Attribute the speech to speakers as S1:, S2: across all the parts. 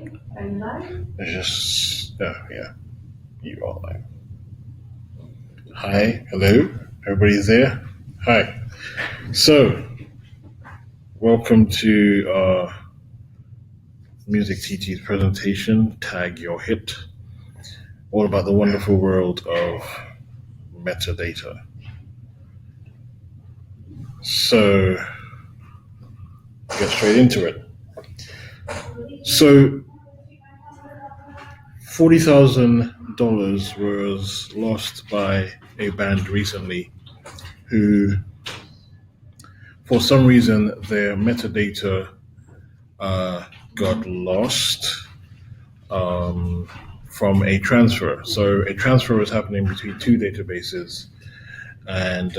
S1: It's just, yeah, you are live. Hi, hello, everybody's there? Hi. So, welcome to MusicTT's presentation, Tag Your Hit, all about the wonderful world of metadata. So, get straight into it. So, $40,000 was lost by a band recently who, for some reason, their metadata got lost from a transfer. So a transfer was happening between two databases, and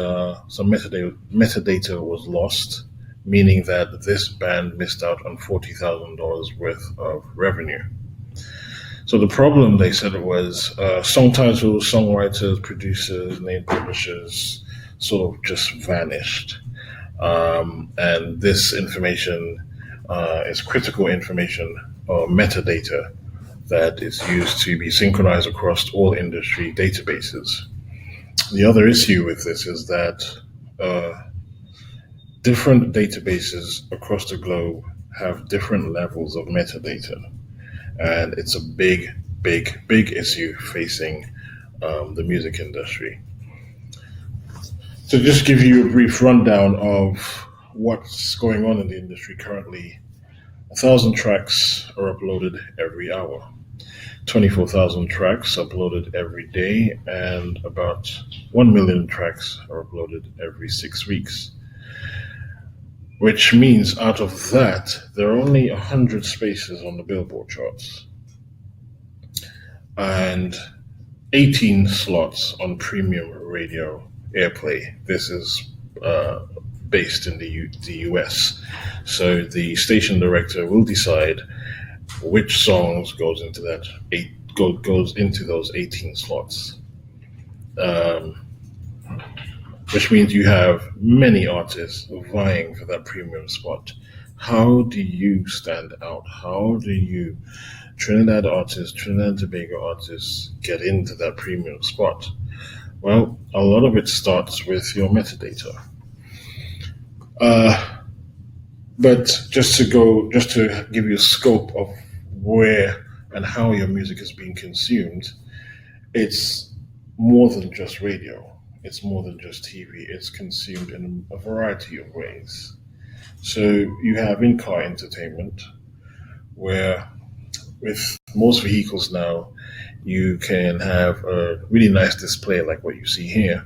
S1: some metadata was lost, meaning that this band missed out on $40,000 worth of revenue. So the problem, they said, was song titles, songwriters, producers, named publishers sort of just vanished. And this information is critical information or metadata that is used to be synchronized across all industry databases. The other issue with this is that different databases across the globe have different levels of metadata. And it's a big issue facing the music industry. So just give you a brief rundown of what's going on in the industry currently. 1,000 tracks are uploaded every hour. 24,000 tracks uploaded every day, and about 1 million tracks are uploaded every 6 weeks. Which means out of that, there are only 100 spaces on the Billboard charts and 18 slots on premium radio airplay. This is based in the US. So the station director will decide which songs goes into those 18 slots. Which means you have many artists vying for that premium spot. How do you stand out? How do you Trinidad and Tobago artists get into that premium spot? Well, a lot of it starts with your metadata. But just to give you a scope of where and how your music is being consumed, it's more than just radio. It's more than just TV. It's consumed in a variety of ways. So you have in-car entertainment, where with most vehicles now, you can have a really nice display like what you see here.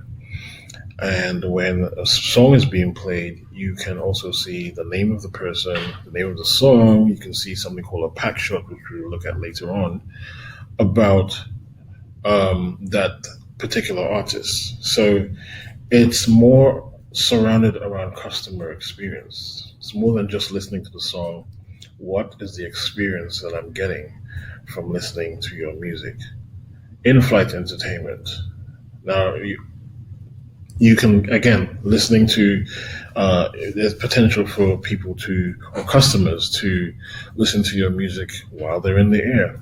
S1: And when a song is being played, you can also see the name of the person, the name of the song. You can see something called a pack shot, which we'll look at later on, about that particular artist. So it's more surrounded around customer experience. It's more than just listening to the song. What is the experience that I'm getting from listening to your music? In-flight entertainment. Now, you can, again, listening to, there's potential for people or customers to listen to your music while they're in the air.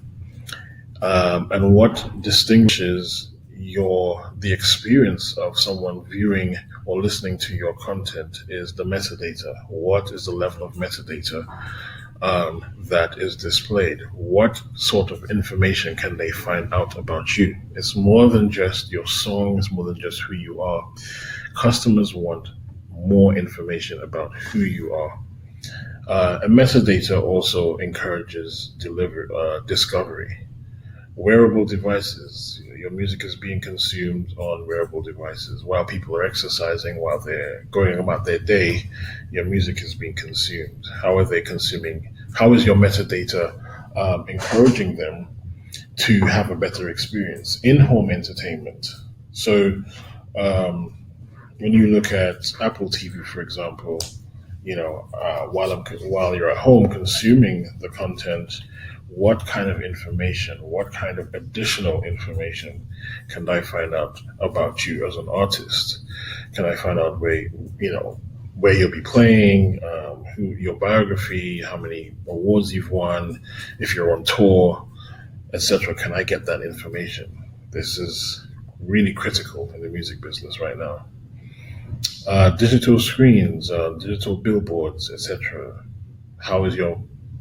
S1: And what distinguishes the experience of someone viewing or listening to your content is the metadata. What is the level of metadata that is displayed? What sort of information can they find out about you? It's more than just your song, it's more than just who you are. Customers want more information about who you are. And metadata also encourages discovery. Wearable devices. Your music is being consumed on wearable devices. While people are exercising, while they're going about their day, your music is being consumed. How are they consuming? How is your metadata encouraging them to have a better experience? In-home entertainment. So when you look at Apple TV, for example, while you're at home consuming the content, what kind of information, what kind of additional information can I find out about you as an artist? Can I find out where you'll be playing, your biography, how many awards you've won, if you're on tour, etc. Can I get that information? This is really critical in the music business right now. Digital screens, digital billboards, etc. How does your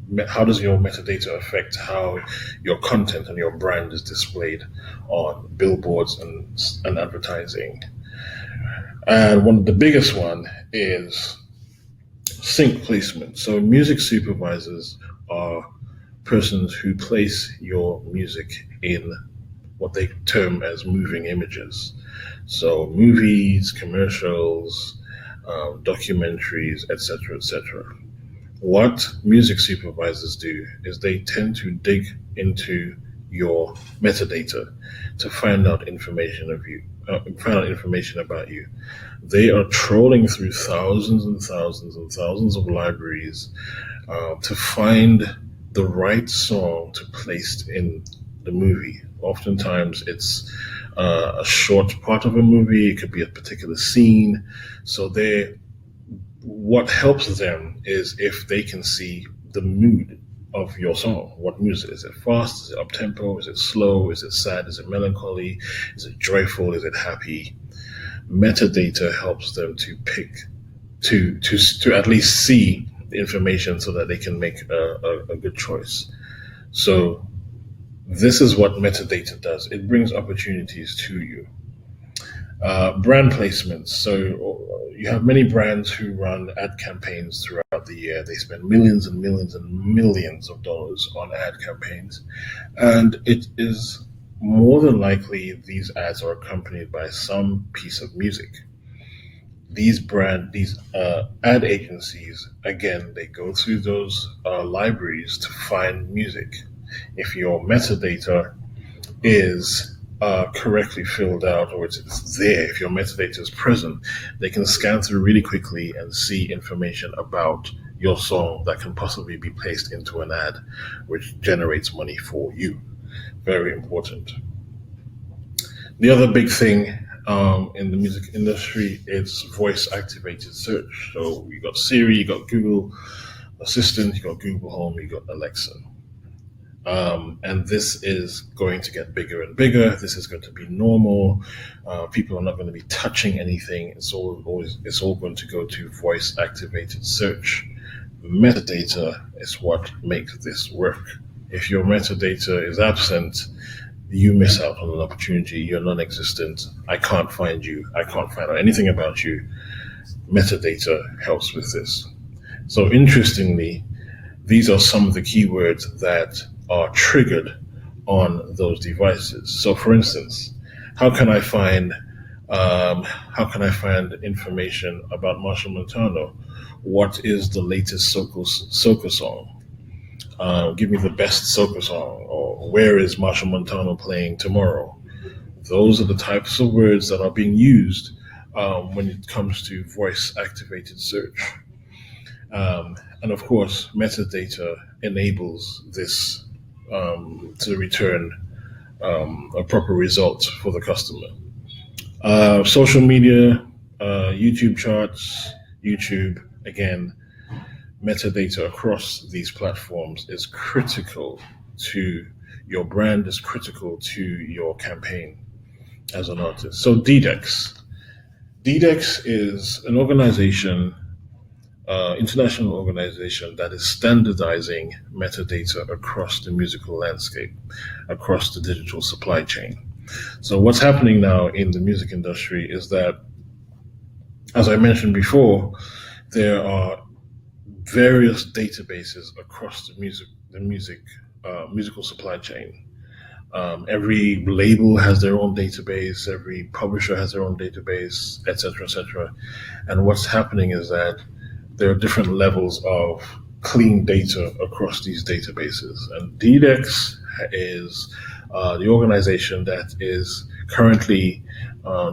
S1: metadata affect how your content and your brand is displayed on billboards and advertising? And the biggest one is sync placement. So music supervisors are persons who place your music in what they term as moving images. So movies, commercials, documentaries, etc., etc. What music supervisors do is they tend to dig into your metadata to find out information about you. They are trolling through thousands and thousands and thousands of libraries to find the right song to place in the movie. Oftentimes it's a short part of a movie, it could be a particular scene. So what helps them is if they can see the mood of your song. What music? Is it fast? Is it up-tempo? Is it slow? Is it sad? Is it melancholy? Is it joyful? Is it happy? Metadata helps them to pick, to at least see the information so that they can make a good choice. So this is what metadata does. It brings opportunities to you. Brand placements. So you have many brands who run ad campaigns throughout the year. They spend millions and millions and millions of dollars on ad campaigns. And it is more than likely these ads are accompanied by some piece of music. These ad agencies, again, they go through those libraries to find music. If your metadata is correctly filled out, or it's there, if your metadata is present, they can scan through really quickly and see information about your song that can possibly be placed into an ad, which generates money for you. Very important. The other big thing in the music industry is voice-activated search. So you got Siri, you got Google Assistant, you got Google Home, you got Alexa. And this is going to get bigger and bigger. This is going to be normal. People are not going to be touching anything. It's all going to go to voice-activated search. Metadata is what makes this work. If your metadata is absent, you miss out on an opportunity. You're non-existent. I can't find you. I can't find out anything about you. Metadata helps with this. So interestingly, these are some of the keywords that are triggered on those devices. So for instance, how can I find information about Marshall Montano? What is the latest soca song? Give me the best soca song, or where is Marshall Montano playing tomorrow? Those are the types of words that are being used when it comes to voice-activated search. And of course, metadata enables this to return a proper result for the customer. Social media, YouTube charts, YouTube, again, metadata across these platforms is critical to your brand, is critical to your campaign as an artist. So DDEX. DDEX is an organization, international organization that is standardizing metadata across the musical landscape, across the digital supply chain. So what's happening now in the music industry is that, as I mentioned before, there are various databases across the musical supply chain. Every label has their own database, every publisher has their own database, etc., etc. And what's happening is that there are different levels of clean data across these databases. And DDEX is the organization that is currently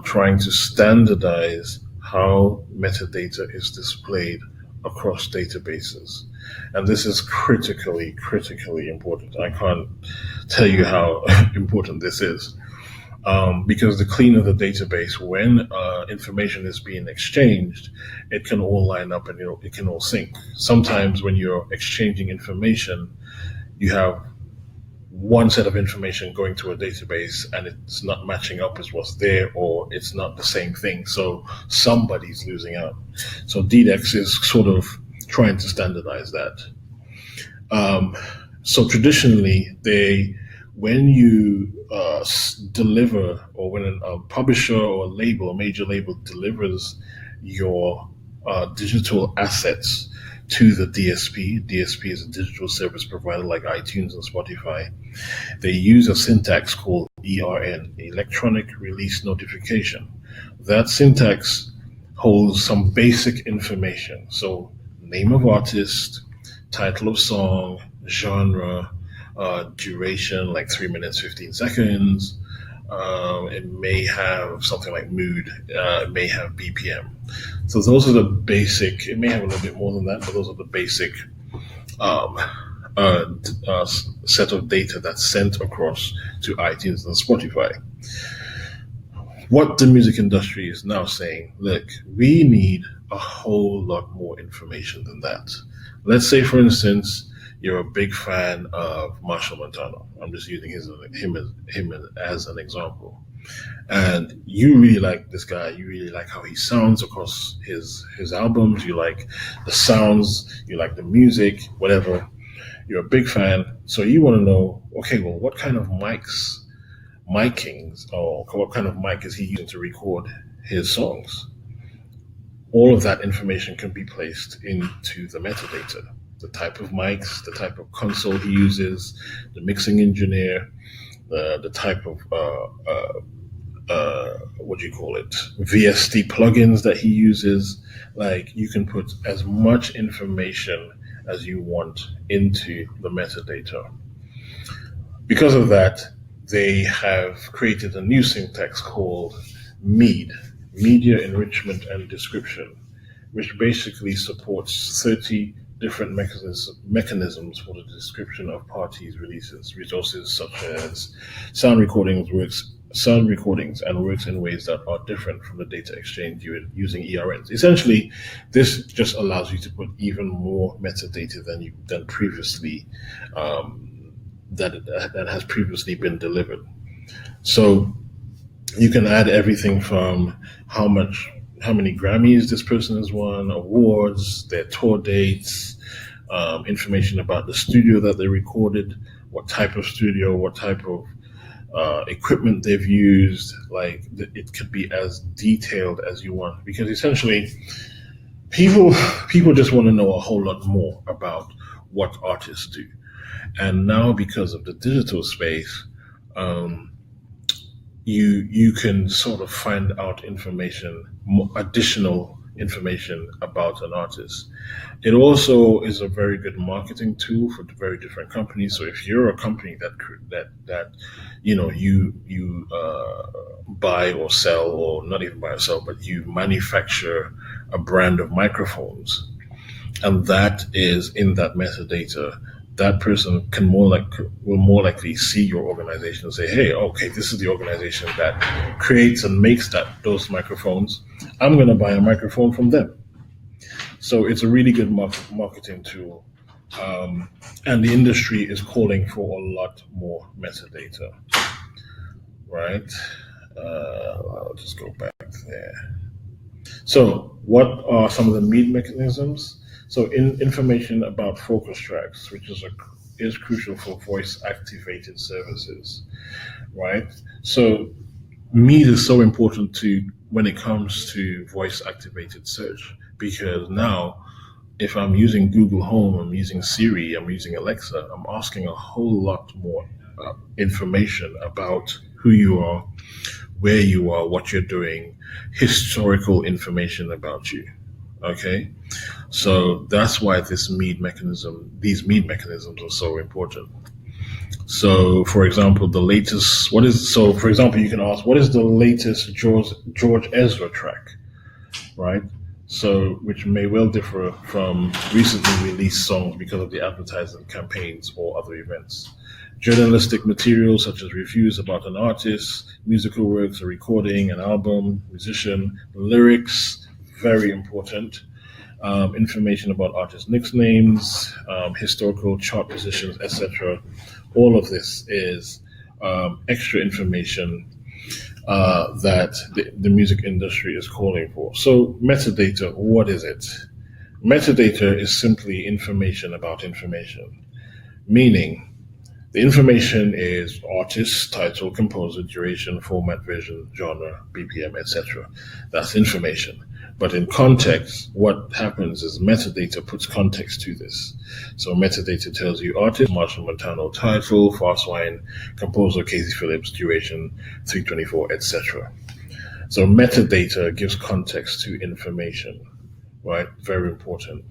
S1: trying to standardize how metadata is displayed across databases. And this is critically important. I can't tell you how important this is. because the cleaner the database, when information is being exchanged, it can all line up and it can all sync. Sometimes when you're exchanging information, you have one set of information going to a database and it's not matching up as what's there, or it's not the same thing. So somebody's losing out. So DDEX is sort of trying to standardize that. So traditionally, when you deliver, or when a publisher or a major label delivers your digital assets to the DSP. DSP is a digital service provider like iTunes and Spotify. They use a syntax called ERN, Electronic Release Notification. That syntax holds some basic information. So name of artist, title of song, genre, duration, like 3 minutes, 15 seconds. It may have something like mood. It may have BPM. So those are the basic. It may have a little bit more than that, but those are the basic set of data that's sent across to iTunes and Spotify. What the music industry is now saying, look, we need a whole lot more information than that. Let's say, for instance, you're a big fan of Marshall Montano. I'm just using him as an example. And you really like this guy. You really like how he sounds across his albums. You like the sounds. You like the music, whatever. You're a big fan. So you want to know, okay, well, what kind of micings, or what kind of mic is he using to record his songs? All of that information can be placed into the metadata. The type of mics, the type of console he uses, the mixing engineer, the type of VST plugins that he uses. Like, you can put as much information as you want into the metadata. Because of that, they have created a new syntax called MEED, Media Enrichment and Description, which basically supports 30 different mechanisms for the description of parties' releases, resources such as sound recordings and works in ways that are different from the data exchange using ERNs. Essentially, this just allows you to put even more metadata than previously that has previously been delivered. So you can add everything from how many Grammys this person has won, awards, their tour dates, information about the studio that they recorded, what type of studio, what type of equipment they've used. Like, it could be as detailed as you want, because essentially people just want to know a whole lot more about what artists do. And now, because of the digital space, you can sort of find out additional information about an artist. It also is a very good marketing tool for very different companies. So if you're a company that you buy or sell, or not even buy or sell, but you manufacture a brand of microphones, and that is in that metadata, that person will more likely see your organization and say, hey, okay, this is the organization that creates and makes those microphones. I'm going to buy a microphone from them. So it's a really good marketing tool. And the industry is calling for a lot more metadata, right? I'll just go back there. So what are some of the MEED mechanisms? So information about focus tracks, which is crucial for voice-activated services, right? So MEED is so important when it comes to voice-activated search, because now, if I'm using Google Home, I'm using Siri, I'm using Alexa, I'm asking a whole lot more information about who you are, where you are, what you're doing, historical information about you. Okay, so that's why these MEED mechanisms are so important. So, for example, you can ask, what is the latest George Ezra track, right? so which may well differ from recently released songs because of the advertising campaigns or other events. Journalistic materials such as reviews about an artist, musical works, a recording, an album, musician, lyrics, very important. Information about artist nicknames, historical chart positions, etc. All of this is extra information that the music industry is calling for. So metadata, what is it? Metadata is simply information about information, meaning the information is artist, title, composer, duration, format, version, genre, BPM, etc. That's information. But in context, what happens is metadata puts context to this. So metadata tells you artist, Marshall Montano, title, Fast Wine, composer, Casey Phillips, duration, 324, etc. So metadata gives context to information, right? Very important.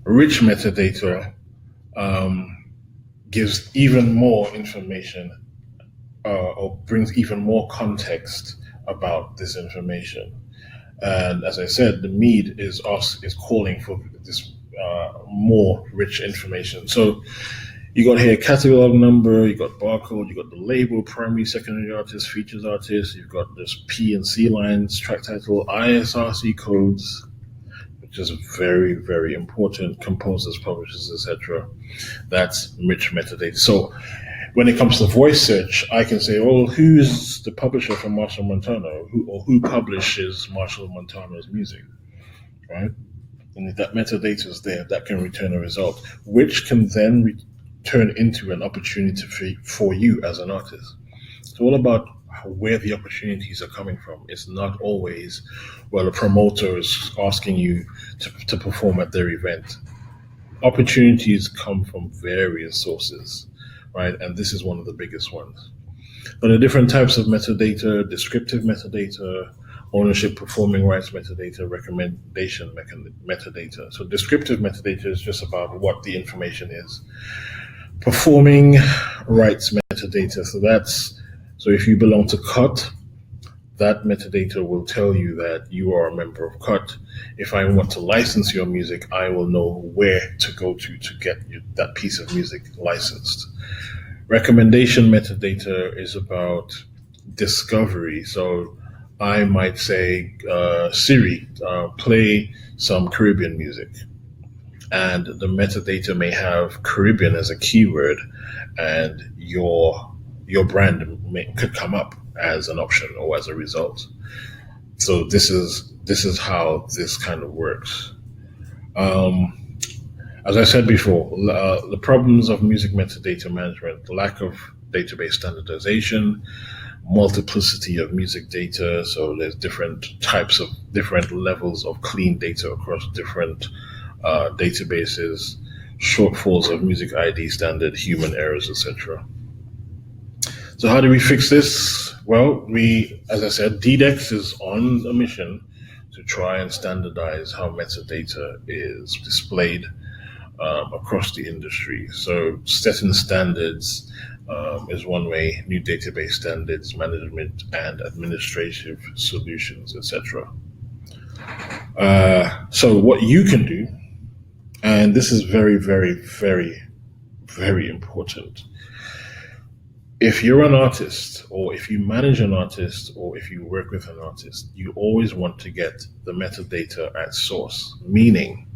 S1: Rich metadata gives even more information or brings even more context about this information. And as I said, the need is calling for this more rich information. So you got here catalog number, you got barcode, you got the label, primary, secondary artist, features artist, you've got this P and C lines, track title, ISRC codes, which is very, very important, composers, publishers, etc. That's rich metadata. So when it comes to voice search, I can say, well, who's the publisher for Marshall Montano? Who publishes Marshall Montano's music, right? And if that metadata is there, that can return a result, which can then turn into an opportunity for you as an artist. It's all about where the opportunities are coming from. It's not always, well, a promoter is asking you to perform at their event. Opportunities come from various sources, right? And this is one of the biggest ones. But the different types of metadata, descriptive metadata, ownership, performing rights metadata, recommendation metadata. So descriptive metadata is just about what the information is. Performing rights metadata, so if you belong to CUT, that metadata will tell you that you are a member of CUT. If I want to license your music, I will know where to go to get that piece of music licensed. Recommendation metadata is about discovery. So I might say, Siri, play some Caribbean music. And the metadata may have Caribbean as a keyword, and your brand could come up as an option or as a result. So this is how this kind of works. As I said before, the problems of music metadata management, the lack of database standardization, multiplicity of music data. So there's different levels of clean data across different databases, shortfalls of music ID standard, human errors, etc. So how do we fix this? Well, as I said, DDEX is on a mission to try and standardize how metadata is displayed across the industry. So setting standards is one way, new database standards, management and administrative solutions, etc. So what you can do, and this is very, very, very, very important. If you're an artist, or if you manage an artist, or if you work with an artist, you always want to get the metadata at source. Meaning,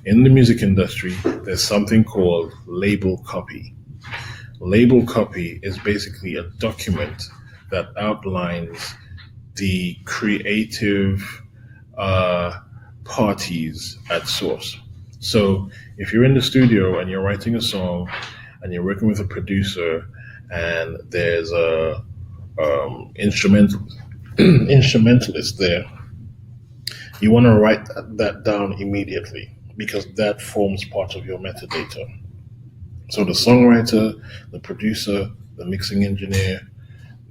S1: in the music industry, there's something called label copy. Label copy is basically a document that outlines the creative parties at source. So if you're in the studio and you're writing a song and you're working with a producer and there's a instrumentalist there, you want to write that down immediately because that forms part of your metadata. So the songwriter, the producer, the mixing engineer,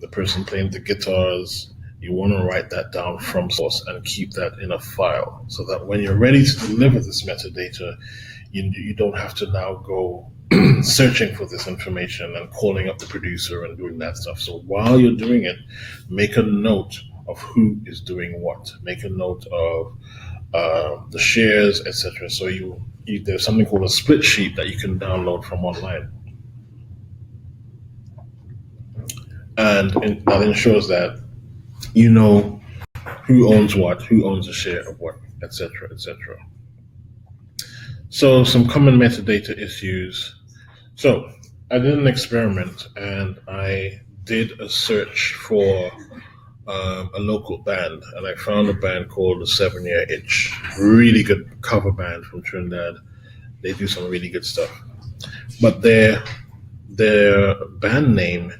S1: the person playing the guitars, you want to write that down from source and keep that in a file so that when you're ready to deliver this metadata, you don't have to now go searching for this information and calling up the producer and doing that stuff. So while you're doing it, make a note of who is doing what. Make a note of the shares, etc. So there's something called a split sheet that you can download from online, and that ensures that you know who owns what, who owns a share of what, etc., etc. So some common metadata issues. So I did an experiment and I did a search for a local band, and I found a band called the 7 Year Itch. Really good cover band from Trinidad. They do some really good stuff. But their band name,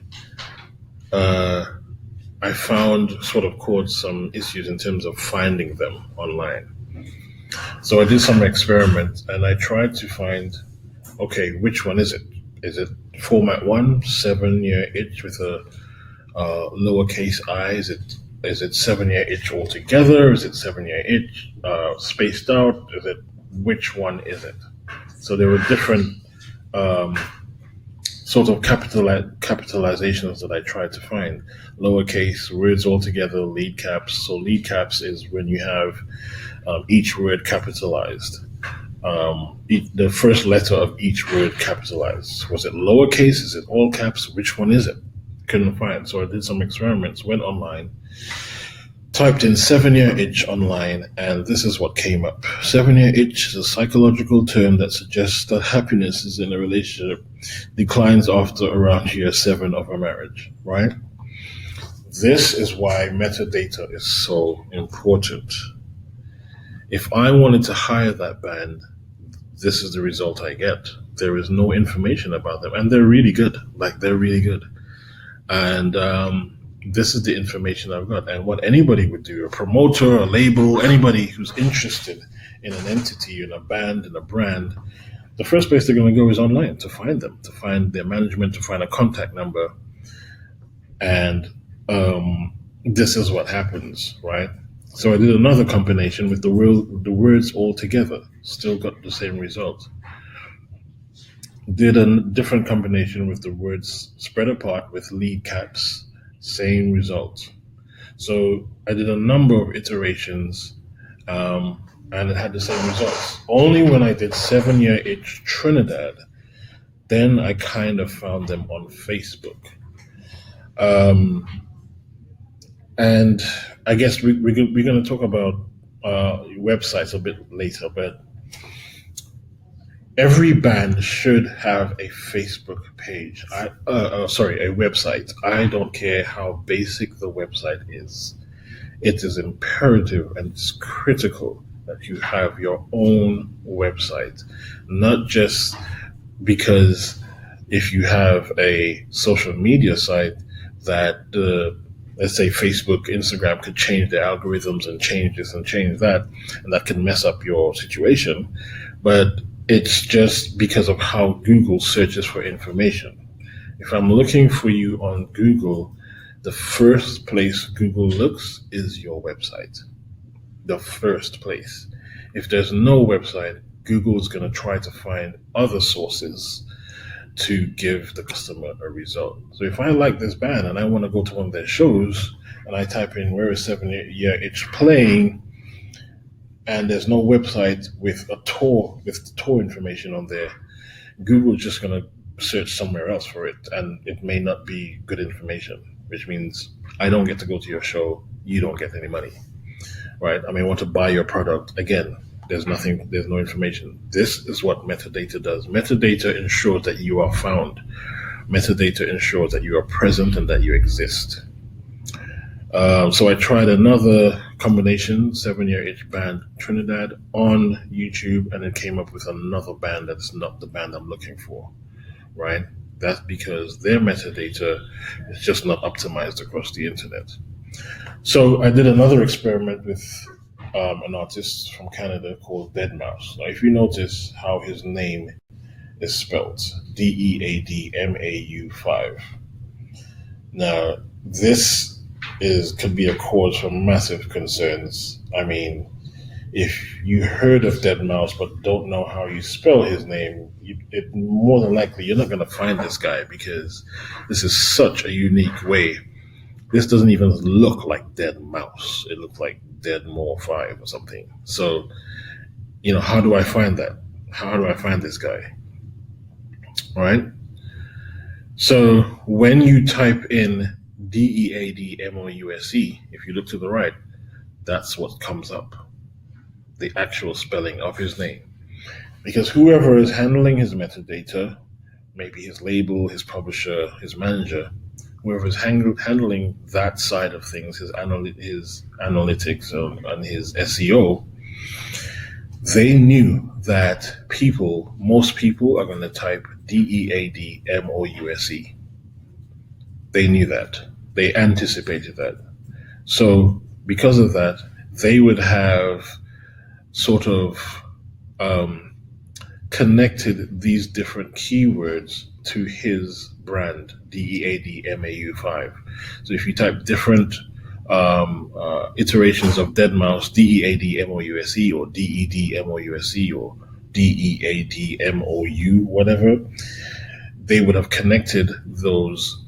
S1: I found sort of caused some issues in terms of finding them online. So I did some experiments and I tried to find, okay, which one is it? Is it format 1, 7 Year Itch with a lowercase I? Is it 7 Year Itch altogether? Is it 7 Year Itch spaced out? Which one is it? So there were different sort of capitalizations that I tried to find. Lowercase, words altogether, lead caps. So lead caps is when you have each word capitalized. The first letter of each word capitalized. Was it lowercase? Is it all caps? Which one is it? Couldn't find. So I did some experiments, went online, typed in 7 Year Itch online, and this is what came up. 7 Year Itch is a psychological term that suggests that happiness is in a relationship declines after around year 7 of a marriage, right? This is why metadata is so important. If I wanted to hire that band, this is the result I get. There is no information about them, and they're really good. They're really good. And this is the information I've got. And what anybody would do, a promoter, a label, anybody who's interested in an entity, in a band, in a brand, the first place they're going to go is online to find them, to find their management, to find a contact number. And this is what happens, right? So I did another combination with the words all together, still got the same result. Did a different combination with the words spread apart with lead caps, same result. So I did a number of iterations and it had the same results. Only when I did 7 Year Itch Trinidad, then I kind of found them on Facebook. And I guess we're going to talk about websites a bit later, but every band should have a Facebook page. A website. I don't care how basic the website is. It is imperative and it's critical that you have your own website, not just because if you have a social media site that let's say Facebook, Instagram could change their algorithms and change this and change that, and that can mess up your situation. But it's just because of how Google searches for information. If I'm looking for you on Google, the first place Google looks is your website. The first place. If there's no website, Google is going to try to find other sources to give the customer a result. So if I like this band and I want to go to one of their shows and I type in where is 7 Year Itch playing, and there's no website with the tour information on there, Google's just going to search somewhere else for it, and it may not be good information, which means I don't get to go to your show, you don't get any money, right? I may want to buy your product. Again, there's no information. This is what metadata does. Metadata ensures that you are found. Metadata ensures that you are present and that you exist. So I tried another combination, 7 Year Itch band Trinidad on YouTube, and it came up with another band that's not the band I'm looking for, right? That's because their metadata is just not optimized across the internet. So I did another experiment with an artist from Canada called Deadmau5. Now, if you notice how his name is spelled, DEADMAU5. Now, this could be a cause for massive concerns. I mean, if you heard of Deadmau5 but don't know how you spell his name, more than likely you're not going to find this guy, because this is such a unique way this doesn't even look like Dead Mouse. It looks like Dead More 5 or something. So, how do I find that? How do I find this guy? All right. So when you type in DEADMOUSE, if you look to the right, that's what comes up, the actual spelling of his name. Because whoever is handling his metadata, maybe his label, his publisher, his manager, whoever is handling that side of things, his analytics and his SEO, they knew that most people are going to type DEADMOUSE. They knew that. They anticipated that. So because of that, they would have sort of connected these different keywords to his brand, DEADMAU5. So if you type different iterations of Dead Mouse, DEADMOUSE or DEDMOUSE or DEADMOU, whatever, they would have connected those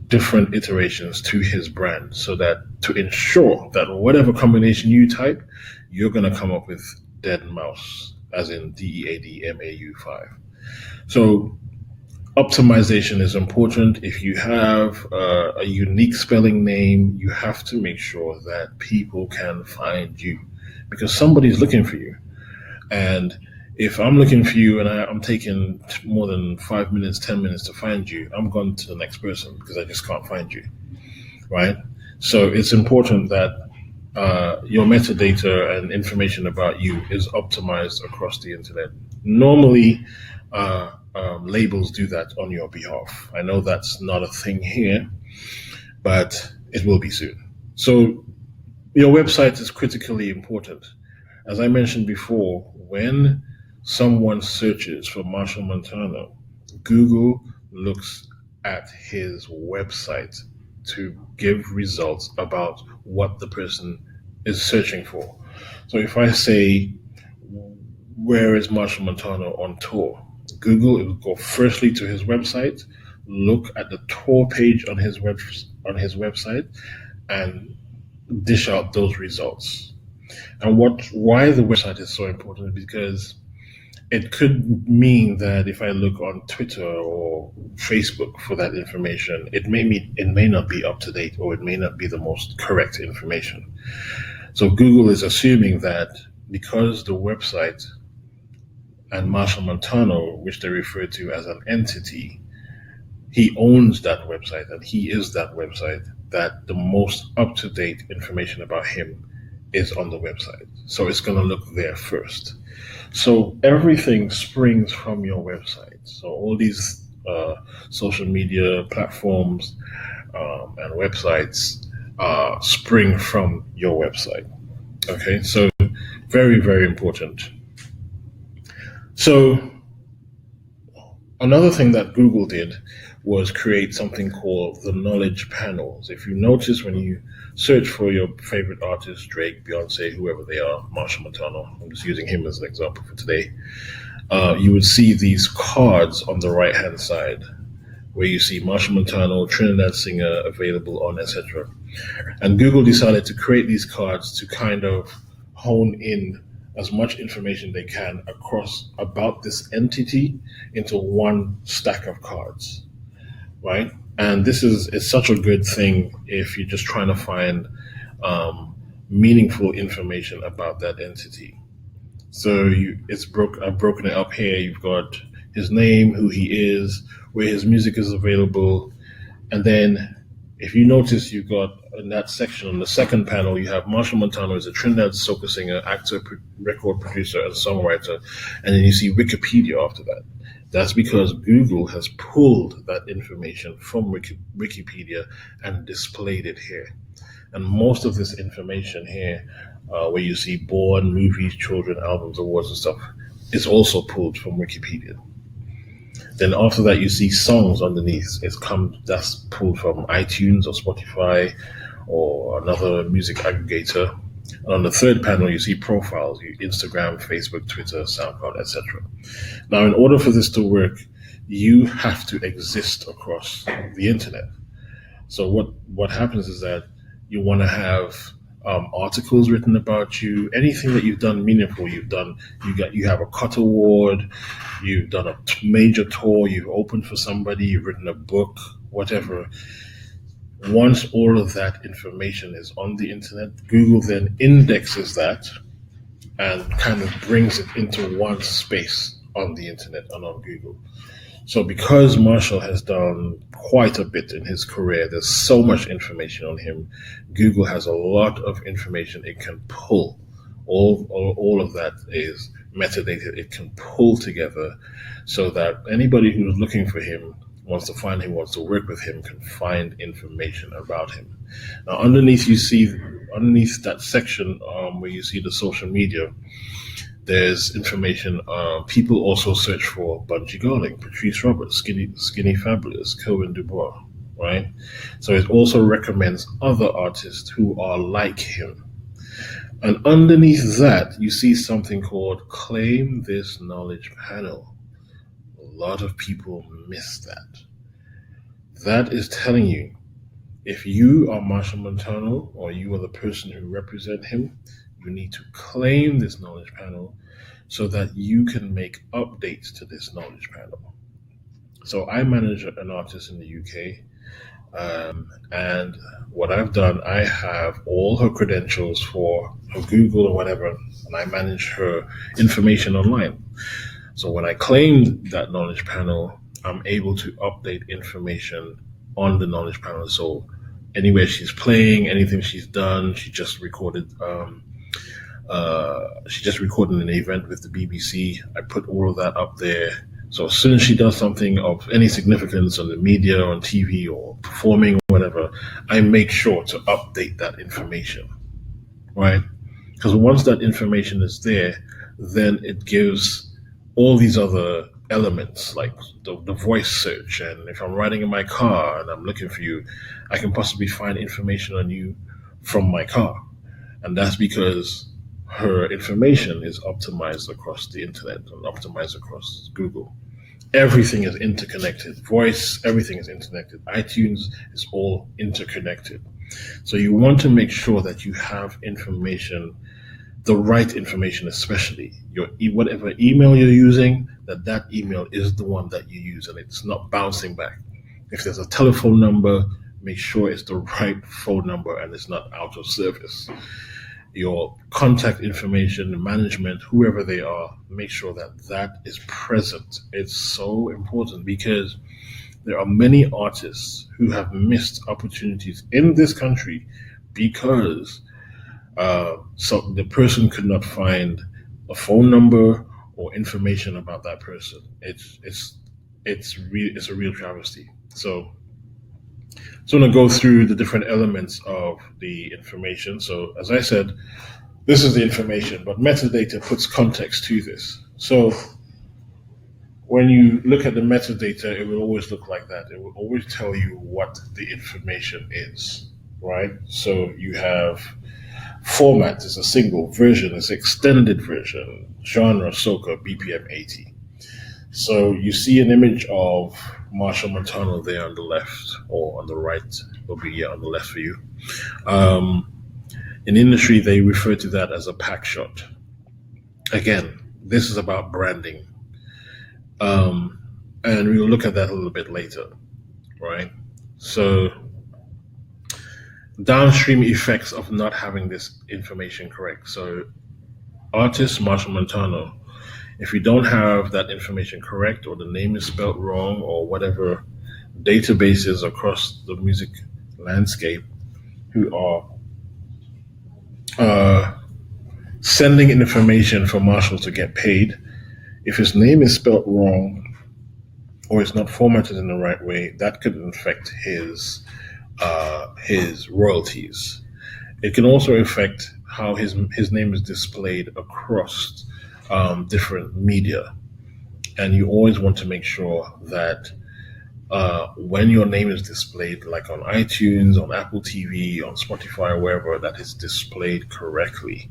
S1: different iterations to his brand, so that to ensure that whatever combination you type, you're going to come up with Dead Mouse, as in DEADMAU5. So optimization is important. If you have a unique spelling name, you have to make sure that people can find you, because somebody's looking for you. And if I'm looking for you and I'm taking more than 5 minutes, 10 minutes to find you, I'm going to the next person because I just can't find you, right? So it's important that your metadata and information about you is optimized across the internet. Normally, labels do that on your behalf. I know that's not a thing here, but it will be soon. So your website is critically important. As I mentioned before, when someone searches for Marshall Montano, Google looks at his website to give results about what the person is searching for. So if I say, where is Marshall Montano on tour? Google will go firstly to his website, look at the tour page on his website, and dish out those results. And why the website is so important, because it could mean that if I look on Twitter or Facebook for that information, it may not be up to date, or it may not be the most correct information. So Google is assuming that because the website and Marshall Montano, which they refer to as an entity, he owns that website and he is that website, that the most up-to-date information about him is on the website. So it's going to look there first. So everything springs from your website. So all these social media platforms and websites spring from your website. Okay, so very, very important. So another thing that Google did was create something called the knowledge panels. If you notice, when you search for your favorite artist, Drake, Beyonce, whoever they are, Marshall Montano, I'm just using him as an example for today, you would see these cards on the right-hand side where you see Marshall Montano, Trinidad singer, available on, etc. And Google decided to create these cards to kind of hone in as much information they can about this entity into one stack of cards, right? And it's such a good thing if you're just trying to find meaningful information about that entity. So I've broken it up here. You've got his name, who he is, where his music is available, and then if you notice, you've got in that section on the second panel, you have Marshall Montano is a Trinidad soca singer, actor, record producer, and songwriter, and then you see Wikipedia after that. That's because Google has pulled that information from Wikipedia and displayed it here. And most of this information here, where you see born, movies, children, albums, awards, and stuff, is also pulled from Wikipedia. Then after that, you see songs underneath. That's pulled from iTunes or Spotify or another music aggregator. And on the third panel, you see profiles, Instagram, Facebook, Twitter, SoundCloud, etc. Now, in order for this to work, you have to exist across the internet. So what happens is that you want to have articles written about you, anything that you've done meaningful. You have a cut award, you've done a major tour, you've opened for somebody, you've written a book, whatever. Once all of that information is on the internet, Google then indexes that and kind of brings it into one space on the internet and on Google. So because Marshall has done quite a bit in his career, there's so much information on him. Google has a lot of information it can pull. All of that is metadata it can pull together so that anybody who's looking for him, wants to find him, wants to work with him, can find information about him. Now, underneath that section where you see the social media, there's information. People also search for Bungie Garling, Patrice Roberts, Skinny Fabulous, Cohen Dubois, right? So it also recommends other artists who are like him. And underneath that, you see something called Claim This Knowledge Panel. A lot of people miss that. That is telling you, if you are Marshall Montano or you are the person who represent him, you need to claim this knowledge panel so that you can make updates to this knowledge panel. So I manage an artist in the UK, and what I've done, I have all her credentials for her Google or whatever, and I manage her information online. So when I claimed that knowledge panel, I'm able to update information on the knowledge panel. So anywhere she's playing, anything she's done, she just recorded an event with the BBC. I put all of that up there. So as soon as she does something of any significance on the media, on TV, or performing, or whatever, I make sure to update that information, right? Because once that information is there, then it gives all these other elements, like the voice search. And if I'm riding in my car and I'm looking for you, I can possibly find information on you from my car. And that's because her information is optimized across the internet and optimized across Google. Everything is interconnected. Voice, everything is interconnected. iTunes is all interconnected. So you want to make sure that you have information, the right information, especially whatever email you're using, that email is the one that you use and it's not bouncing back. If there's a telephone number, make sure it's the right phone number and it's not out of service. Your contact information, management, whoever they are, make sure that is present. It's so important because there are many artists who have missed opportunities in this country because so the person could not find a phone number or information about that person. It's a real travesty. So I'm going to go through the different elements of the information. So as I said, this is the information, but metadata puts context to this. So when you look at the metadata, it will always look like that. It will always tell you what the information is, right? So you have format is a single, version is extended version, genre, soca, BPM 80. So you see an image of Marshall Montano there on the left, or on the right, will be on the left for you. In industry, they refer to that as a pack shot. Again, this is about branding. And we'll look at that a little bit later, right? So downstream effects of not having this information correct. So artist Marshall Montano, if you don't have that information correct, or the name is spelled wrong, or whatever databases across the music landscape who are sending information for Marshall to get paid, if his name is spelled wrong or it's not formatted in the right way, that could affect his royalties. It can also affect how his name is displayed across different media. And you always want to make sure that when your name is displayed, like on iTunes, on Apple TV, on Spotify, or wherever, that is displayed correctly,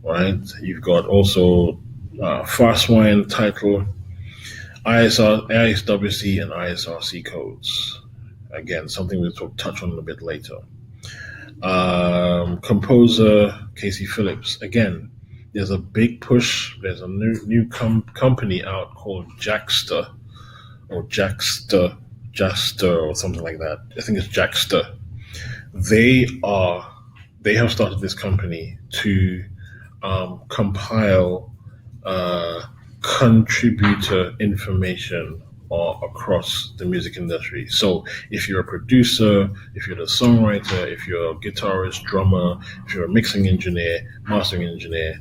S1: right? You've got also Fastwine title, ISRC and ISRC codes. Again, something we'll touch on a bit later. Composer Casey Phillips. Again, there's a big push. There's a new company out called Jackster or Jackster or something like that. I think it's Jackster. They have started this company to compile contributor information across the music industry. So if you're a producer, if you're a songwriter, if you're a guitarist, drummer, if you're a mixing engineer, mastering engineer,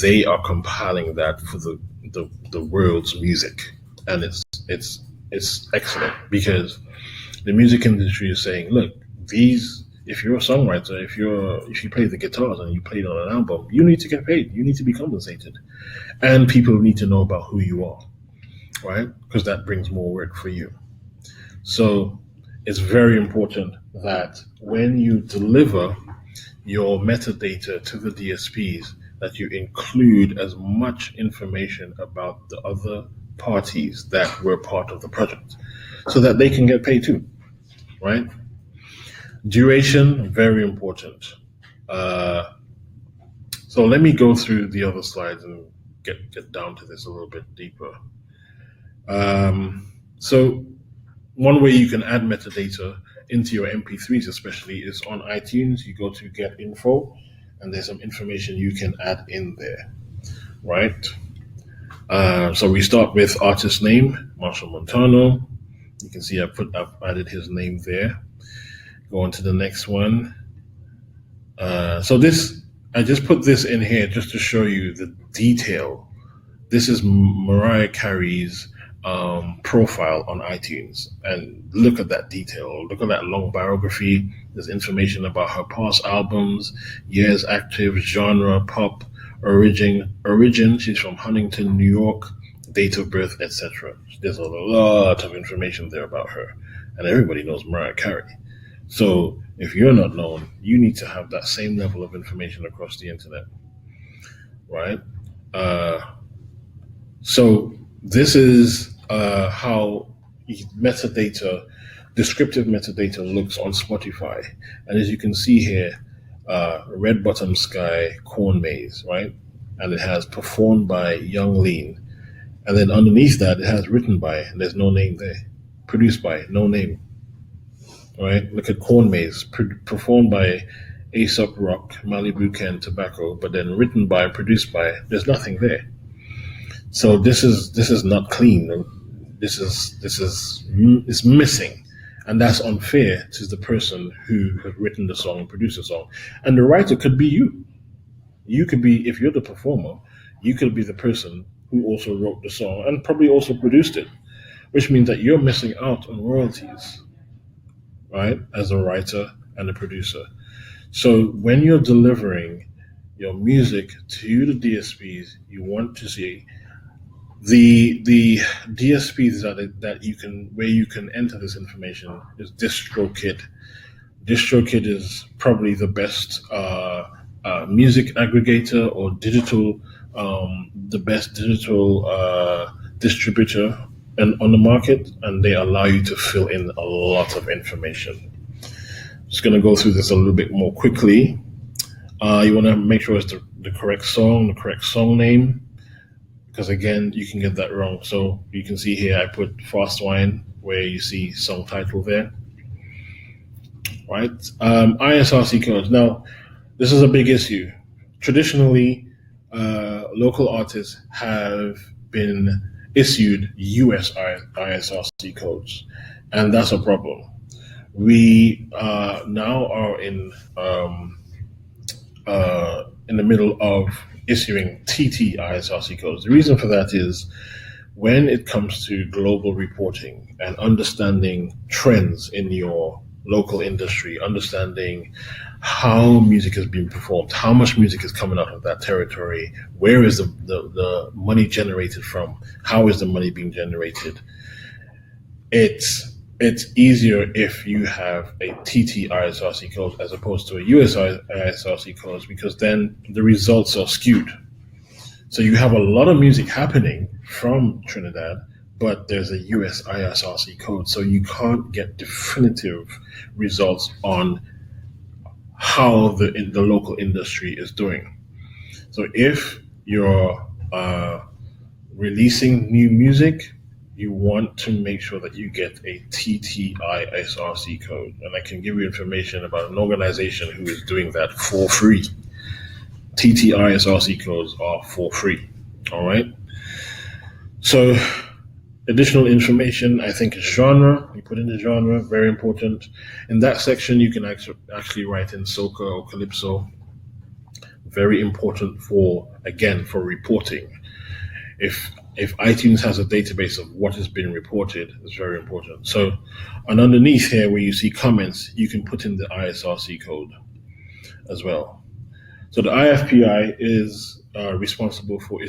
S1: they are compiling that for the world's music. And it's excellent, because the music industry is saying, look, if you're a songwriter, if you play the guitars and you played on an album, you need to get paid. You need to be compensated. And people need to know about who you are, right? Because that brings more work for you. So it's very important that when you deliver your metadata to the DSPs, that you include as much information about the other parties that were part of the project, so that they can get paid too, right? Duration, very important. So let me go through the other slides and get down to this a little bit deeper. So one way you can add metadata into your MP3s especially is on iTunes. You go to Get Info, and there's some information you can add in there, right? So we start with artist name, Marshall Montano. You can see I've added his name there. Go on to the next one. So I just put this in here just to show you the detail. This is Mariah Carey's profile on iTunes, and look at that detail. Look at that long biography. There's information about her past albums, years active, genre, pop, origin. She's from Huntington, New York, date of birth, etc. There's a lot of information there about her, and everybody knows Mariah Carey. So if you're not known, you need to have that same level of information across the internet, right? So this is how descriptive metadata looks on Spotify. And as you can see here, Red Bottom Sky, Corn Maze, right? And it has performed by Young Lean. And then underneath that, it has written by, and there's no name there. Produced by, no name. Right? Look at Corn Maze, performed by Aesop Rock, Malibu Ken, Tobacco, but then written by, produced by, there's nothing there. So this is not clean. It's missing, and that's unfair to the person who has written the song and produced the song. And the writer could be you. You could be, if you're the performer, you could be the person who also wrote the song and probably also produced it, which means that you're missing out on royalties, right, as a writer and a producer. So when you're delivering your music to the DSPs, you want to see the DSPs that you can, where you can enter this information, is DistroKid. DistroKid is probably the best music aggregator or the best digital distributor on the market, and they allow you to fill in a lot of information. Just going to go through this a little bit more quickly. You want to make sure it's the correct song name, because again, you can get that wrong. So you can see here, I put Fast Wine, where you see song title there, right? ISRC codes. Now, this is a big issue. Traditionally, local artists have been issued US ISRC codes, and that's a problem. We now are in the middle of issuing TT ISRC codes. The reason for that is when it comes to global reporting and understanding trends in your local industry, understanding how music is being performed, how much music is coming out of that territory, where is the money generated from, how is the money being generated, it's easier if you have a TT ISRC code as opposed to a US ISRC code, because then the results are skewed. So you have a lot of music happening from Trinidad, but there's a US ISRC code, so you can't get definitive results on how the local industry is doing. So if you're releasing new music, you want to make sure that you get a TTI ISRC code. And I can give you information about an organization who is doing that for free. TTI ISRC codes are for free. All right. So additional information, I think, is genre. You put in the genre, very important. In that section, you can actually write in soca or calypso. Very important for reporting. If iTunes has a database of what has been reported, it's very important. So, and underneath here where you see comments, you can put in the ISRC code as well. So the IFPI is responsible for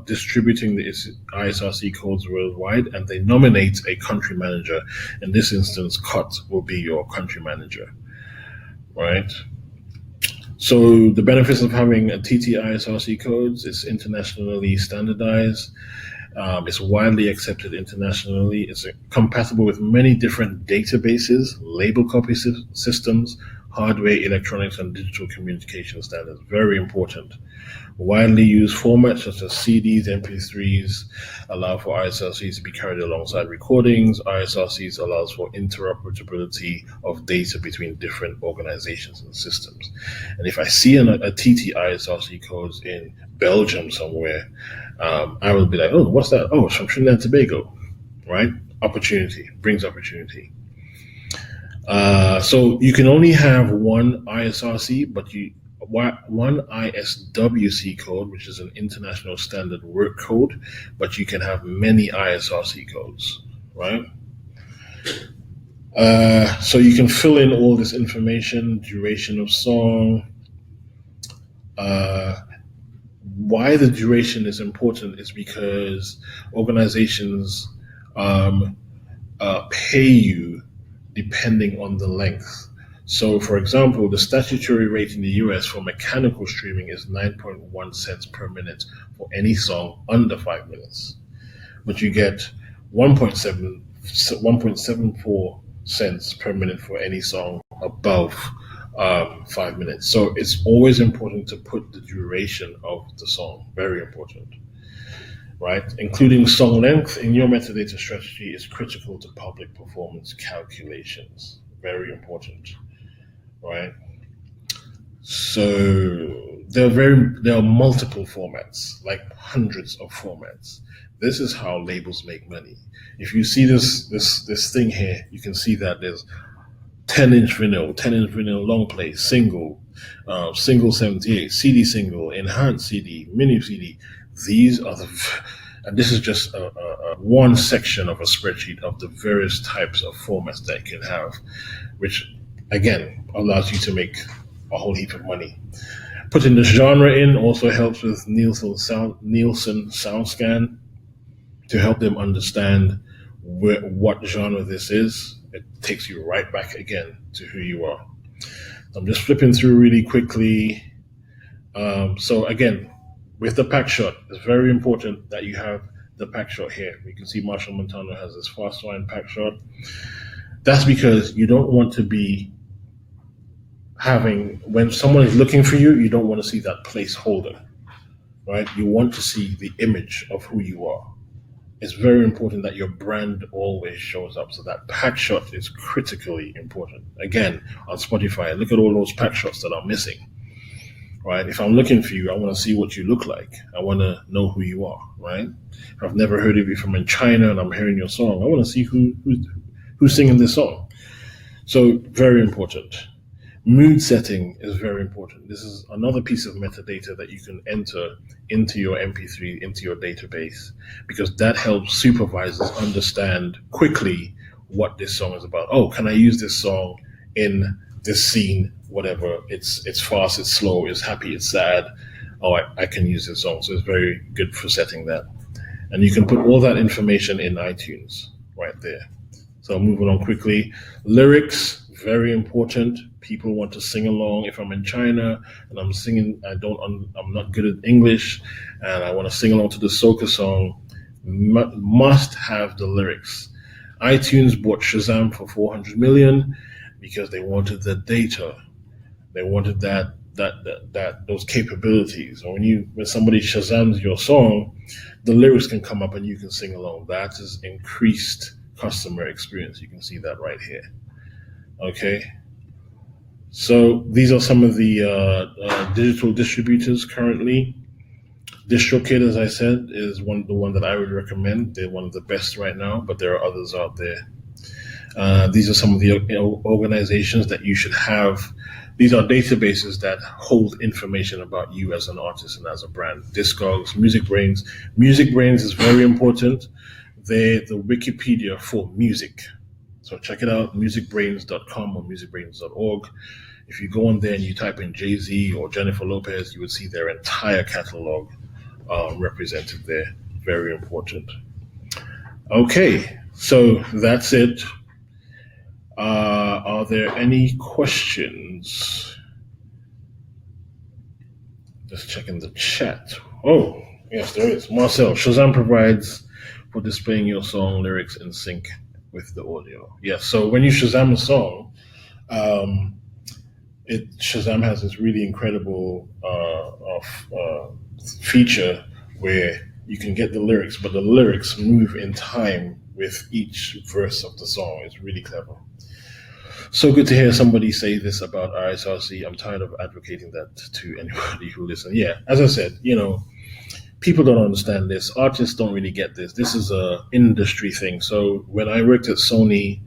S1: distributing the ISRC codes worldwide, and they nominate a country manager. In this instance, CUT will be your country manager, right? So the benefits of having a TTI ISRC codes is internationally standardized. It's widely accepted internationally. It's compatible with many different databases, label copy systems, hardware, electronics, and digital communication standards. Very important. Widely used formats such as CDs, MP3s allow for ISRCs to be carried alongside recordings. ISRCs allows for interoperability of data between different organizations and systems. And if I see a TTI ISRC codes in Belgium somewhere, I will be like, oh, what's that? Oh, it's from Trinidad and Tobago, right? Opportunity, brings opportunity. So you can only have one ISRC, but one ISWC code, which is an international standard work code, but you can have many ISRC codes, right? So you can fill in all this information, duration of song. Why the duration is important is because organizations pay you depending on the length. So, for example, the statutory rate in the US for mechanical streaming is 9.1 cents per minute for any song under 5 minutes. But you get 1.74 cents per minute for any song above 5 minutes. So it's always important to put the duration of the song. Very important. Right? Including song length in your metadata strategy is critical to public performance calculations. Very important. Right? So there are multiple formats, like hundreds of formats. This is how labels make money. If you see this thing here, you can see that there's 10-inch vinyl, long play, single, single 78, CD single, enhanced CD, mini CD. These are and this is just one section of a spreadsheet of the various types of formats that you can have, which again allows you to make a whole heap of money. Putting the genre in also helps with Nielsen SoundScan to help them understand what genre this is. It takes you right back again to who you are. I'm just flipping through really quickly. So again, with the pack shot, it's very important that you have the pack shot here. You can see Marshall Montano has this fast line pack shot. That's because you don't want to be when someone is looking for you, you don't want to see that placeholder, right? You want to see the image of who you are. It's very important that your brand always shows up. So that pack shot is critically important. Again, on Spotify, look at all those pack shots that are missing. Right? If I'm looking for you, I want to see what you look like. I want to know who you are, right? If I've never heard of you from in China and I'm hearing your song, I want to see who's singing this song. So very important. Mood setting is very important. This is another piece of metadata that you can enter into your MP3, into your database, because that helps supervisors understand quickly what this song is about. Oh, can I use this song in this scene? Whatever, it's fast, it's slow, it's happy, it's sad. Oh, I can use this song. So it's very good for setting that. And you can put all that information in iTunes right there. So moving on quickly. Lyrics, very important. People want to sing along. If I'm in China and I'm singing, I'm not good at English and I want to sing along to the soca song, must have the lyrics. iTunes bought Shazam for 400 million because they wanted the data. They wanted that those capabilities. Or when somebody Shazams your song, the lyrics can come up and you can sing along. That is increased customer experience. You can see that right here. Okay. So these are some of the digital distributors currently. DistroKid, as I said, is the one that I would recommend. They're one of the best right now, but there are others out there. These are some of the organizations that you should have. These are databases that hold information about you as an artist and as a brand. Discogs, MusicBrainz. MusicBrainz is very important. They're the Wikipedia for music. So check it out, musicbrainz.com or musicbrainz.org. If you go on there and you type in Jay-Z or Jennifer Lopez, you would see their entire catalog represented there. Very important. Okay, so that's it. Are there any questions? Just checking the chat. Oh, yes, there is. Marcel, Shazam provides for displaying your song lyrics in sync with the audio. Yes, so when you Shazam a song, Shazam has this really incredible feature where you can get the lyrics, but the lyrics move in time with each verse of the song. It's really clever. So good to hear somebody say this about ISRC. I'm tired of advocating that to anybody who listens. Yeah, as I said, people don't understand this. Artists don't really get this. This is an industry thing. So when I worked at Sony,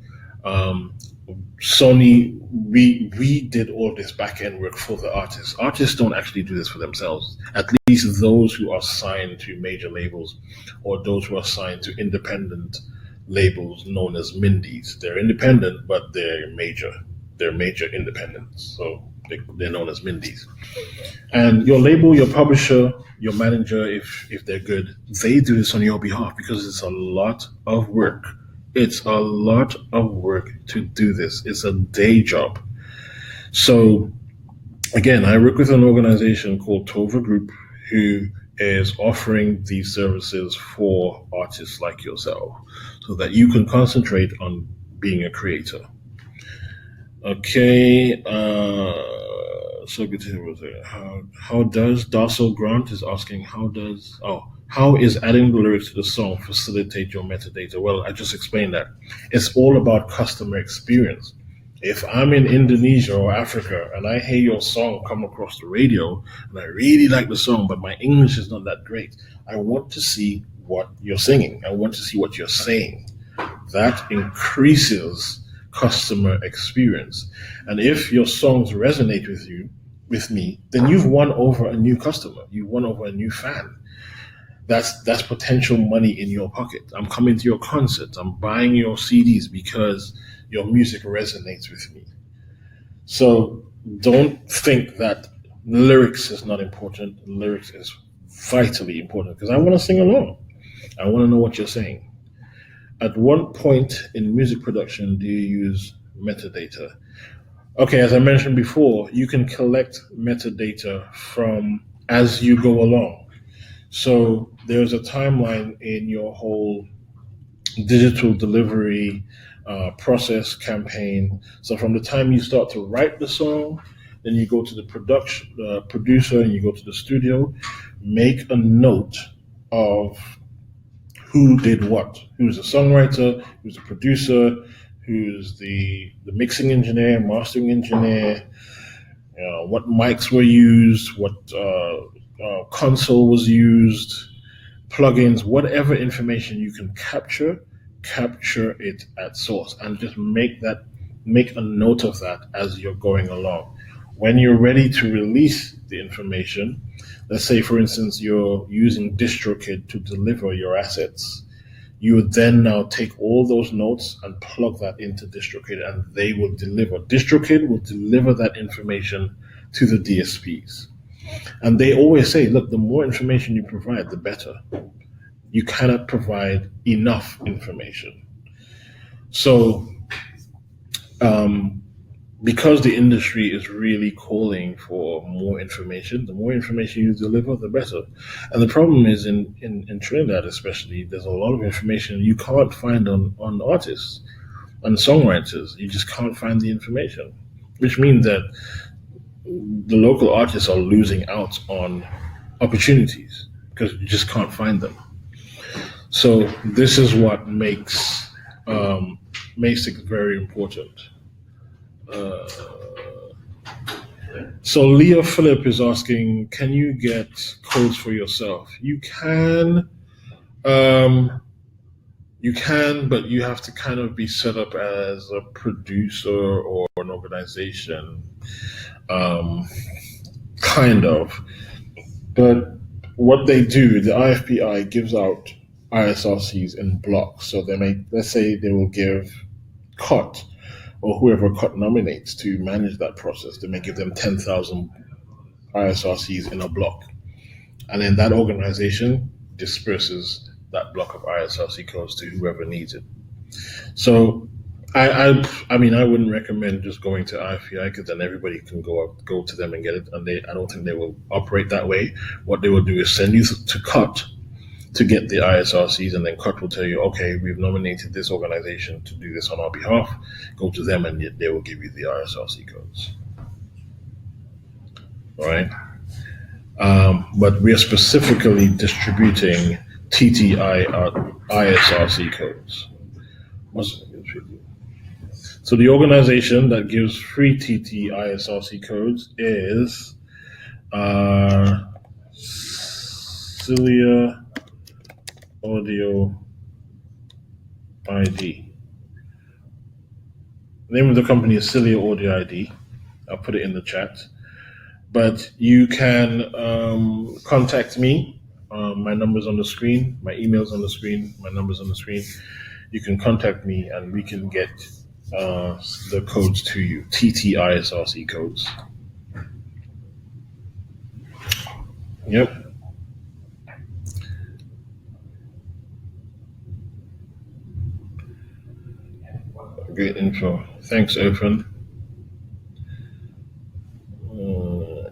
S1: we did all this back-end work for the artists. Artists don't actually do this for themselves. At least those who are signed to major labels or those who are signed to independent labels known as Mindies. They're independent, but they're major. They're major independents. So they're known as Mindies. And your label, your publisher, your manager, if they're good, they do this on your behalf because it's a lot of work. It's a lot of work to do this. It's a day job. So again, I work with an organization called Tova Group who is offering these services for artists like yourself so that you can concentrate on being a creator. Okay, so good to hear. How does Darcel Grant is asking, how is adding the lyrics to the song facilitate your metadata? Well, I just explained that. It's all about customer experience. If I'm in Indonesia or Africa and I hear your song come across the radio and I really like the song, but my English is not that great, I want to see what you're singing. I want to see what you're saying. That increases customer experience. And if your songs resonate with me, then you've won over a new customer. You've won over a new fan. That's potential money in your pocket. I'm coming to your concerts. I'm buying your CDs because your music resonates with me. So don't think that lyrics is not important. Lyrics is vitally important because I want to sing along. I want to know what you're saying. At what point in music production do you use metadata? Okay, as I mentioned before, you can collect metadata from as you go along. So there's a timeline in your whole digital delivery process campaign. So from the time you start to write the song, then you go to the producer and you go to the studio, make a note of who did what, who's the songwriter, who's the producer, who's the mixing engineer, mastering engineer, what mics were used, what console was used, plugins, whatever information you can capture it at source and just make a note of that as you're going along. When you're ready to release the information, let's say for instance you're using DistroKid to deliver your assets, you would then now take all those notes and plug that into DistroKid and they will deliver. DistroKid will deliver that information to the DSPs. And they always say, look, the more information you provide, the better. You cannot provide enough information. So because the industry is really calling for more information, the more information you deliver, the better. And the problem is in Trinidad especially, there's a lot of information you can't find on artists and songwriters. You just can't find the information, which means that the local artists are losing out on opportunities because you just can't find them. So this is what makes it very important. So Leah Phillip is asking, can you get codes for yourself? You can, but you have to kind of be set up as a producer or an organization, kind of. But what they do, the IFPI gives out ISRCs in blocks. So let's say they will give COT or whoever COT nominates to manage that process. They may give them 10,000 ISRCs in a block. And then that organization disperses that block of ISRC codes to whoever needs it. So I wouldn't recommend just going to IFPI because then everybody can go to them and get it. And I don't think they will operate that way. What they will do is send you to COT to get the ISRCs, and then COT will tell you, okay, we've nominated this organization to do this on our behalf. Go to them and they will give you the ISRC codes. All right. But we are specifically distributing TTI ISRC codes. So the organization that gives free TT ISRC codes is Cilia Audio ID. The name of the company is Cilia Audio ID. I'll put it in the chat. But you can contact me. My number's on the screen. My email's on the screen. My number's on the screen. You can contact me and we can get the codes to you, TT ISRC codes. Yep. Great info. Thanks, Open.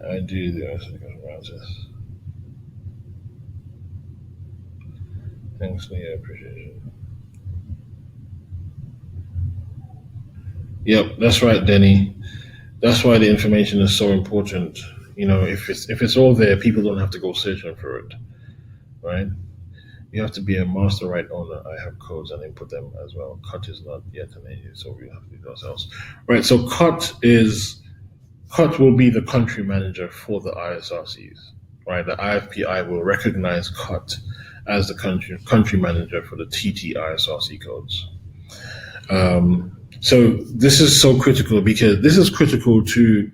S1: I do the process. Thanks, Leah. Appreciate it. Yep, that's right, Denny. That's why the information is so important. You know, if it's all there, people don't have to go searching for it, right? You have to be a master right owner. I have codes and input them as well. COT is not yet an agent, so we have to do it ourselves. Right, so COT will be the country manager for the ISRCs, right? The IFPI will recognize COT as the country manager for the TT ISRC codes. So this is so critical because this is critical to,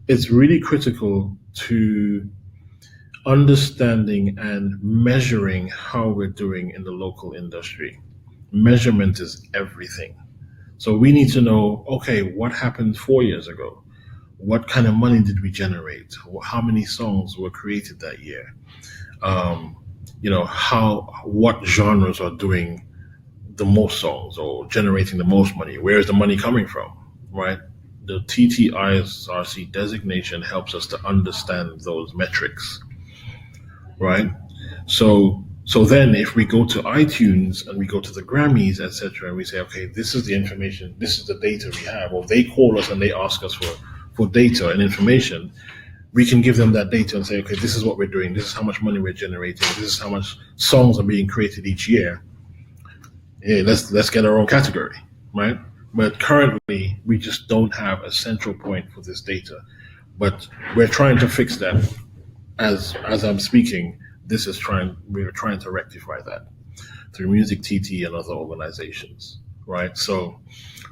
S1: it's really critical to understanding and measuring how we're doing in the local industry. Measurement is everything. So we need to know, okay, what happened 4 years ago? What kind of money did we generate? How many songs were created that year? What genres are doing the most songs or generating the most money? Where is the money coming from, right? The TT-ISRC designation helps us to understand those metrics, right? So then if we go to iTunes and we go to the Grammys, etc., and we say, okay, this is the information, this is the data we have, or they call us and they ask us for data and information, we can give them that data and say, okay, this is what we're doing, this is how much money we're generating, this is how much songs are being created each year. Yeah, let's get our own category, right? But currently, we just don't have a central point for this data. But we're trying to fix that. As I'm speaking, we're trying to rectify that through MusicTT and other organizations, right? So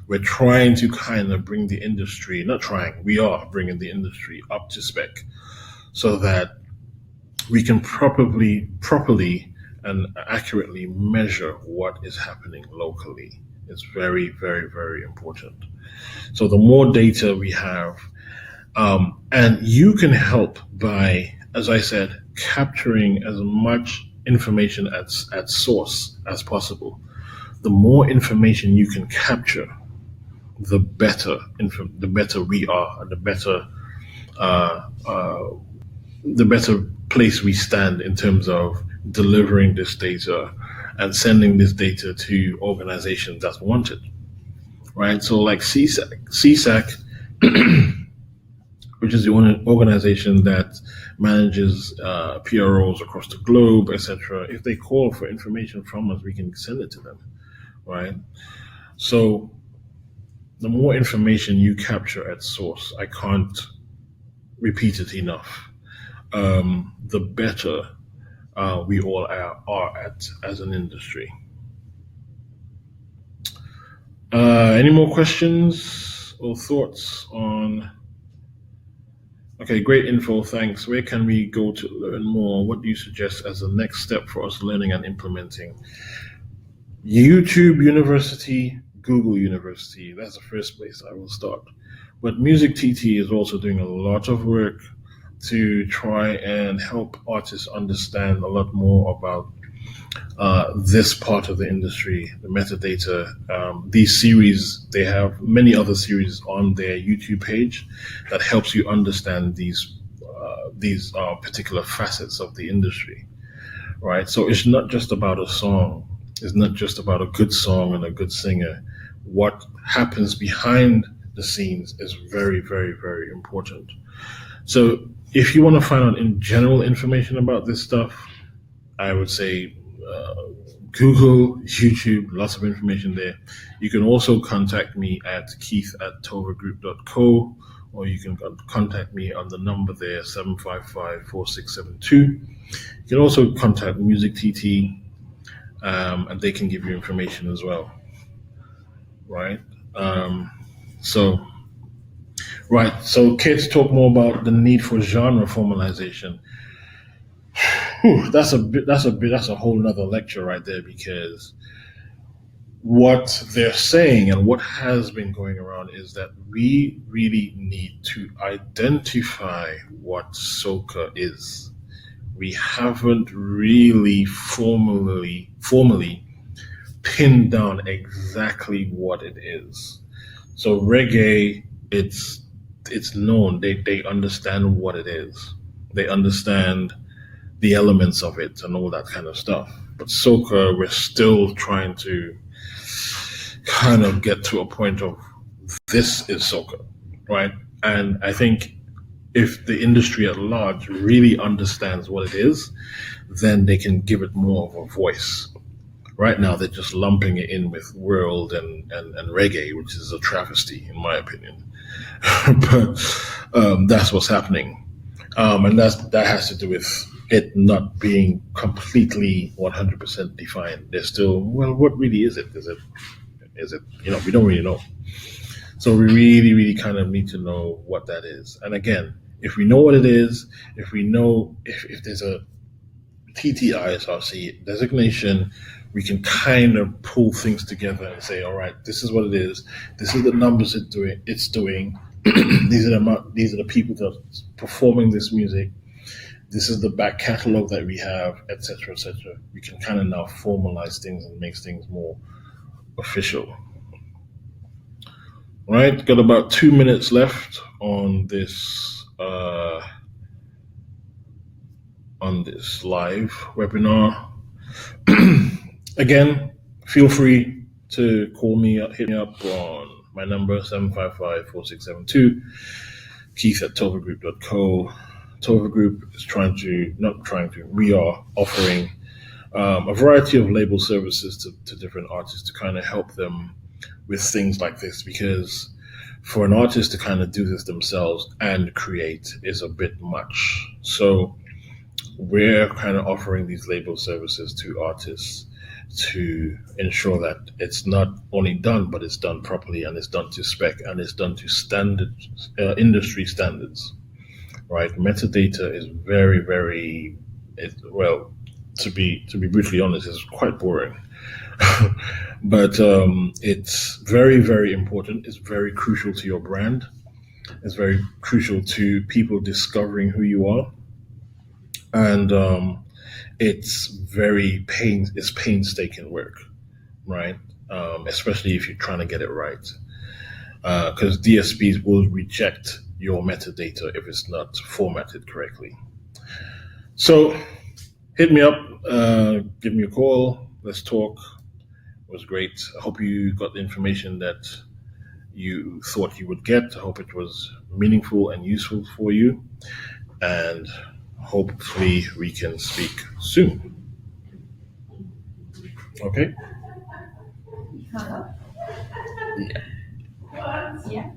S1: we're trying to kind of bring the industry, we are bringing the industry up to spec so that we can properly and accurately measure what is happening locally. It's very, very, very important. So the more data we have, and you can help by, as I said, capturing as much information at source as possible. The more information you can capture, the better we are, and the better place we stand in terms of delivering this data and sending this data to organizations that want it, right? So like CSAC, which is the organization that manages PROs across the globe, etc. If they call for information from us, we can send it to them, right? So the more information you capture at source, I can't repeat it enough, the better we all are at as an industry. Any more questions or thoughts on? Okay, great info, thanks. Where can we go to learn more? What do you suggest as the next step for us learning and implementing? YouTube University, Google University, that's the first place I will start. But MusicTT is also doing a lot of work to try and help artists understand a lot more about this part of the industry, the metadata. These series, they have many other series on their YouTube page that helps you understand these particular facets of the industry, right? So it's not just about a song. It's not just about a good song and a good singer. What happens behind the scenes is very, very, very important. So if you want to find out in general information about this stuff, I would say Google, YouTube, lots of information there. You can also contact me at keith@tovergroup.co, or you can contact me on the number there, 755-4672. You can also contact MusicTT, and they can give you information as well, right? So kids talk more about the need for genre formalization. That's a whole nother lecture right there, because what they're saying and what has been going around is that we really need to identify what soca is. We haven't really formally pinned down exactly what it is. So reggae, it's known. They understand what it is. They understand the elements of it and all that kind of stuff. But soca, we're still trying to kind of get to a point of this is soca, right? And I think if the industry at large really understands what it is, then they can give it more of a voice. Right now, they're just lumping it in with world and reggae, which is a travesty, in my opinion. But that's what's happening. And that has to do with it not being completely 100% defined. There's still, well, what really is it? Is it, we don't really know. So we really, really kind of need to know what that is. And again, if we know what it is, if we know if there's a ISRC designation, we can kind of pull things together and say, all right, this is what it is. This is the numbers it's doing. These are the people that are performing this music. This is the back catalog that we have, etc., etc. We can kind of now formalize things and make things more official. Right, got about 2 minutes left on this live webinar. Again, feel free to call me up, hit me up on my number, 755-4672, keith@tovergroup.co. Tover Group is we are offering a variety of label services to different artists to kind of help them with things like this, because for an artist to kind of do this themselves and create is a bit much. So we're kind of offering these label services to artists to ensure that it's not only done, but it's done properly, and it's done to spec, and it's done to standards, industry standards, right? Metadata is very, very, to be brutally honest, it's quite boring. But it's very, very important. It's very crucial to your brand. It's very crucial to people discovering who you are. And it's painstaking work, right? Especially if you're trying to get it right. because DSPs will reject your metadata if it's not formatted correctly. So hit me up, give me a call, let's talk. It was great. I hope you got the information that you thought you would get. I hope it was meaningful and useful for you, and hopefully we can speak soon. Okay?
S2: Yeah.